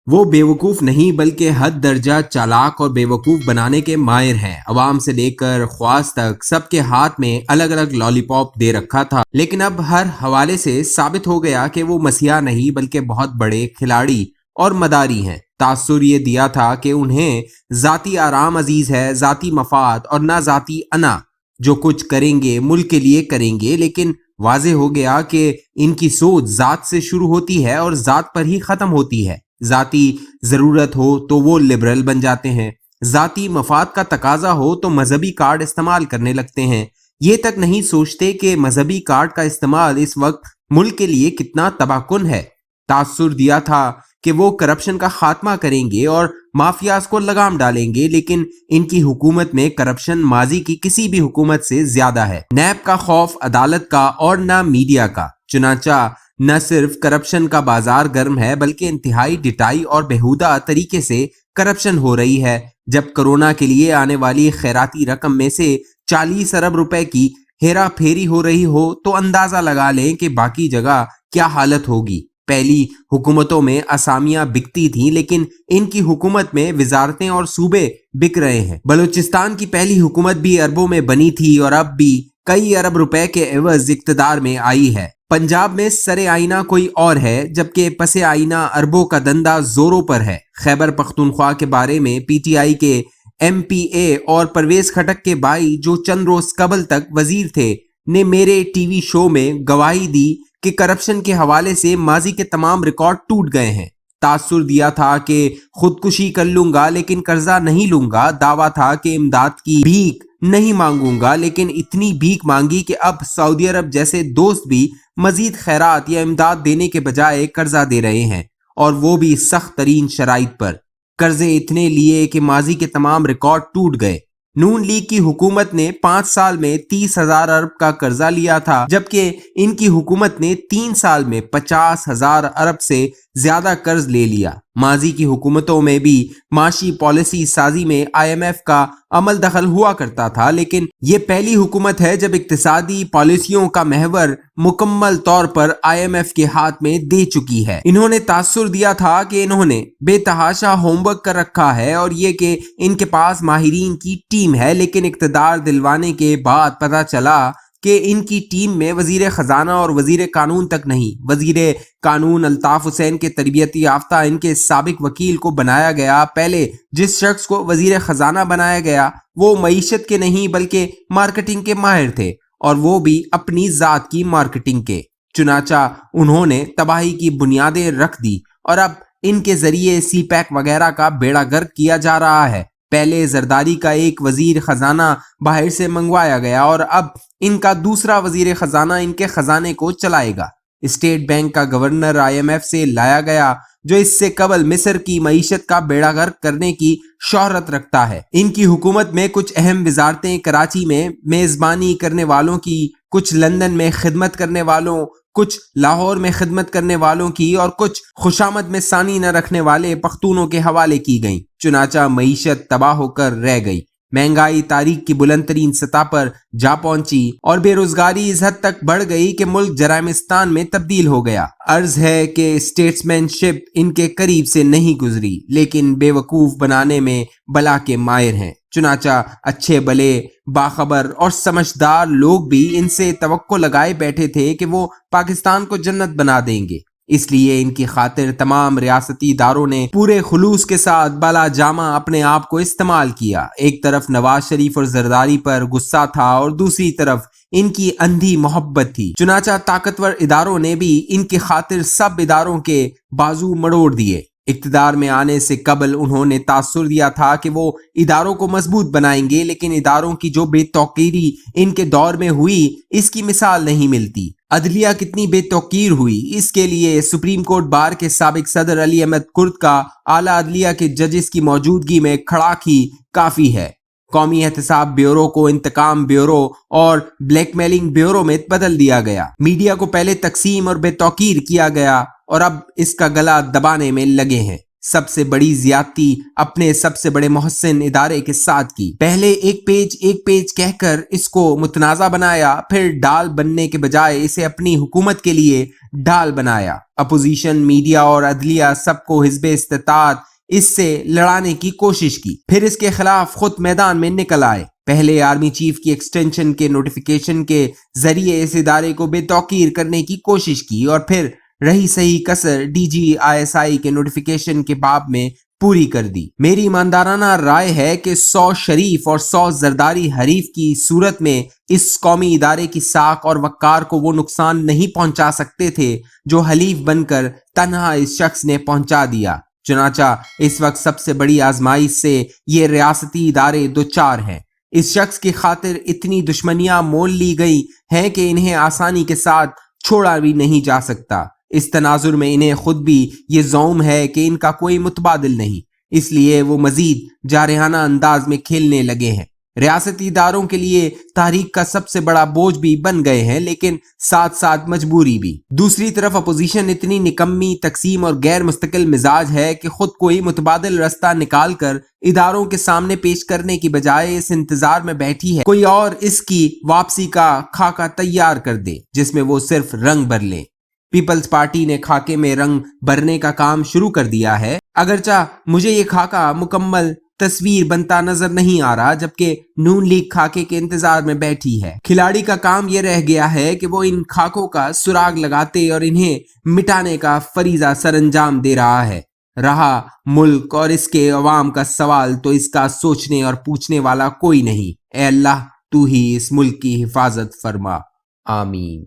وہ بیوقوف نہیں بلکہ حد درجہ چالاک اور بیوقوف بنانے کے ماہر ہیں۔ عوام سے لے کر خواص تک سب کے ہاتھ میں الگ الگ لالی پاپ دے رکھا تھا، لیکن اب ہر حوالے سے ثابت ہو گیا کہ وہ مسیحا نہیں بلکہ بہت بڑے کھلاڑی اور مداری ہیں۔ تاثر یہ دیا تھا کہ انہیں ذاتی آرام عزیز ہے، ذاتی مفاد اور نہ ذاتی انا۔ جو کچھ کریں گے ملک کے لیے کریں گے، لیکن واضح ہو گیا کہ ان کی سوچ ذات سے شروع ہوتی ہے اور ذات پر ہی ختم ہوتی ہے۔ ذاتی ضرورت ہو تو وہ لبرل بن جاتے ہیں، ذاتی مفاد کا تقاضا ہو تو مذہبی کارڈ استعمال کرنے لگتے ہیں۔ یہ تک نہیں سوچتے کہ مذہبی کارڈ کا استعمال اس وقت ملک کے لیے کتنا تباہ کن ہے۔ تاثر دیا تھا کہ وہ کرپشن کا خاتمہ کریں گے اور مافیاز کو لگام ڈالیں گے، لیکن ان کی حکومت میں کرپشن ماضی کی کسی بھی حکومت سے زیادہ ہے۔ نیب کا خوف عدالت کا اور نہ میڈیا کا۔ چنانچہ نہ صرف کرپشن کا بازار گرم ہے بلکہ انتہائی ڈٹائی اور بےہودہ طریقے سے کرپشن ہو رہی ہے۔ جب کرونا کے لیے آنے والی خیراتی رقم میں سے 40 ارب روپے کی ہیرا پھیری ہو رہی ہو تو اندازہ لگا لیں کہ باقی جگہ کیا حالت ہوگی۔ پہلی حکومتوں میں اسامیاں بکتی تھیں، لیکن ان کی حکومت میں وزارتیں اور صوبے بک رہے ہیں۔ بلوچستان کی پہلی حکومت بھی اربوں میں بنی تھی اور اب بھی کئی ارب روپے کے عوض اقتدار میں آئی ہے۔ پنجاب میں سر آئینہ کوئی اور ہے جبکہ پس آئینہ اربوں کا دندہ زوروں پر ہے۔ خیبر پختونخوا کے بارے میں پی ٹی آئی کے ایم پی اے اور پرویز خٹک کے بھائی جو چند روز قبل تک وزیر تھے نے میرے ٹی وی شو میں گواہی دی کہ کرپشن کے حوالے سے ماضی کے تمام ریکارڈ ٹوٹ گئے ہیں۔ تاثر دیا تھا کہ خودکشی کر لوں گا لیکن قرضہ نہیں لوں گا، دعویٰ تھا کہ امداد کی بھیک نہیں مانگوں گا، لیکن اتنی بھیک مانگی کہ اب سعودی عرب جیسے دوست بھی مزید خیرات یا امداد دینے کے بجائے قرضہ دے رہے ہیں، اور وہ بھی سخت ترین شرائط پر۔ قرضے اتنے لیے کہ ماضی کے تمام ریکارڈ ٹوٹ گئے۔ نون لیگ کی حکومت نے 5 سال میں 30,000 ارب کا قرضہ لیا تھا، جبکہ ان کی حکومت نے 3 سال میں 50,000 ارب سے زیادہ قرض لے لیا۔ ماضی کی حکومتوں میں بھی معاشی پالیسی سازی میں آئی ایم ایف کا عمل دخل ہوا کرتا تھا، لیکن یہ پہلی حکومت ہے جب اقتصادی پالیسیوں کا محور مکمل طور پر آئی ایم ایف کے ہاتھ میں دے چکی ہے۔ انہوں نے تاثر دیا تھا کہ انہوں نے بے تحاشا ہوم ورک کر رکھا ہے اور یہ کہ ان کے پاس ماہرین کی ٹیم ہے، لیکن اقتدار دلوانے کے بعد پتہ چلا کہ ان کی ٹیم میں وزیر خزانہ اور وزیر قانون تک نہیں۔ وزیر قانون الطاف حسین کے تربیتی یافتہ ان کے سابق وکیل کو بنایا گیا۔ پہلے جس شخص کو وزیر خزانہ بنایا گیا وہ معیشت کے نہیں بلکہ مارکیٹنگ کے ماہر تھے، اور وہ بھی اپنی ذات کی مارکیٹنگ کے۔ چنانچہ انہوں نے تباہی کی بنیادیں رکھ دی اور اب ان کے ذریعے سی پیک وغیرہ کا بیڑا گرک کیا جا رہا ہے۔ پہلے زرداری کا ایک وزیر خزانہ باہر سے منگوایا گیا اور اب ان کا دوسرا وزیر خزانہ ان کے خزانے کو چلائے گا۔ اسٹیٹ بینک کا گورنر آئی ایم ایف سے لایا گیا جو اس سے قبل مصر کی معیشت کا بیڑا غرق کرنے کی شہرت رکھتا ہے۔ ان کی حکومت میں کچھ اہم وزارتیں کراچی میں میزبانی کرنے والوں کی، کچھ لندن میں خدمت کرنے والوں، کچھ لاہور میں خدمت کرنے والوں کی اور کچھ خوشامد میں ثانی نہ رکھنے والے پختونوں کے حوالے کی گئیں۔ چنانچہ معیشت تباہ ہو کر رہ گئی، مہنگائی تاریخ کی بلند ترین سطح پر جا پہنچی اور بے روزگاری اس حد تک بڑھ گئی کہ ملک جرائمستان میں تبدیل ہو گیا۔ عرض ہے کہ اسٹیٹسمین شپ ان کے قریب سے نہیں گزری، لیکن بے وقوف بنانے میں بلا کے ماہر ہیں۔ چنانچہ اچھے بلے باخبر اور سمجھدار لوگ بھی ان سے توقع لگائے بیٹھے تھے کہ وہ پاکستان کو جنت بنا دیں گے، اس لیے ان کی خاطر تمام ریاستی اداروں نے پورے خلوص کے ساتھ بالا جامہ اپنے آپ کو استعمال کیا۔ ایک طرف نواز شریف اور زرداری پر غصہ تھا اور دوسری طرف ان کی اندھی محبت تھی۔ چنانچہ طاقتور اداروں نے بھی ان کی خاطر سب اداروں کے بازو مڑوڑ دیے۔ اقتدار میں آنے سے قبل انہوں نے تاثر دیا تھا کہ وہ اداروں کو مضبوط بنائیں گے، لیکن اداروں کی جو بے توقیری ان کے دور میں ہوئی اس کی مثال نہیں ملتی۔ عدلیہ کتنی بے توقیر ہوئی، اس کے لیے سپریم کورٹ بار کے سابق صدر علی احمد کرد کا اعلیٰ عدلیہ کے ججز کی موجودگی میں کھڑاک ہی کافی ہے۔ قومی احتساب بیورو کو انتقام بیورو اور بلیک میلنگ بیورو میں بدل دیا گیا۔ میڈیا کو پہلے تقسیم اور بے توقیر کیا گیا اور اب اس کا گلا دبانے میں لگے ہیں۔ سب سے بڑی زیادتی اپنے سب سے بڑے محسن ادارے کے ساتھ کی. پہلے ایک پیج کہہ کر اس کو متنازع بنایا، پھر ڈال بننے کے بجائے اسے اپنی حکومت کے لیے ڈال بنایا. اپوزیشن، میڈیا اور عدلیہ سب کو حزب استطاعت اس سے لڑانے کی کوشش کی، پھر اس کے خلاف خود میدان میں نکل آئے. پہلے آرمی چیف کی ایکسٹینشن کے نوٹیفیکیشن کے ذریعے اس ادارے کو بے توقیر کرنے کی کوشش کی، اور پھر رہی صحیح کسر DGISI کے نوٹیفیکیشن کے باب میں پوری کر دی. میری ایماندارانہ رائے ہے کہ 100 شریف اور 100 زرداری حریف کی صورت میں اس قومی ادارے کی ساکھ اور وقار کو وہ نقصان نہیں پہنچا سکتے تھے جو حلیف بن کر تنہا اس شخص نے پہنچا دیا. چنانچہ اس وقت سب سے بڑی آزمائش سے یہ ریاستی ادارے دوچار ہیں. اس شخص کی خاطر اتنی دشمنیاں مول لی گئی ہیں کہ انہیں آسانی کے ساتھ چھوڑا بھی نہیں جا سکتا. اس تناظر میں انہیں خود بھی یہ زعم ہے کہ ان کا کوئی متبادل نہیں، اس لیے وہ مزید جارحانہ انداز میں کھیلنے لگے ہیں. ریاستی اداروں کے لیے تحریک کا سب سے بڑا بوجھ بھی بن گئے ہیں، لیکن ساتھ ساتھ مجبوری بھی. دوسری طرف اپوزیشن اتنی نکمی، تقسیم اور غیر مستقل مزاج ہے کہ خود کوئی متبادل رستہ نکال کر اداروں کے سامنے پیش کرنے کی بجائے اس انتظار میں بیٹھی ہے کوئی اور اس کی واپسی کا خاکہ تیار کر دے جس میں وہ صرف رنگ بھر لے. پیپلز پارٹی نے خاکے میں رنگ بھرنے کا کام شروع کر دیا ہے، اگرچہ مجھے یہ خاکہ مکمل تصویر بنتا نظر نہیں آ رہا، جبکہ نون لیگ خاکے کے انتظار میں بیٹھی ہے. کھلاڑی کا کام یہ رہ گیا ہے کہ وہ ان خاکوں کا سراغ لگاتے اور انہیں مٹانے کا فریضہ سر انجام دے رہا ہے. رہا ملک اور اس کے عوام کا سوال تو اس کا سوچنے اور پوچھنے والا کوئی نہیں. اے اللہ، تو ہی اس ملک کی حفاظت فرما. آمین.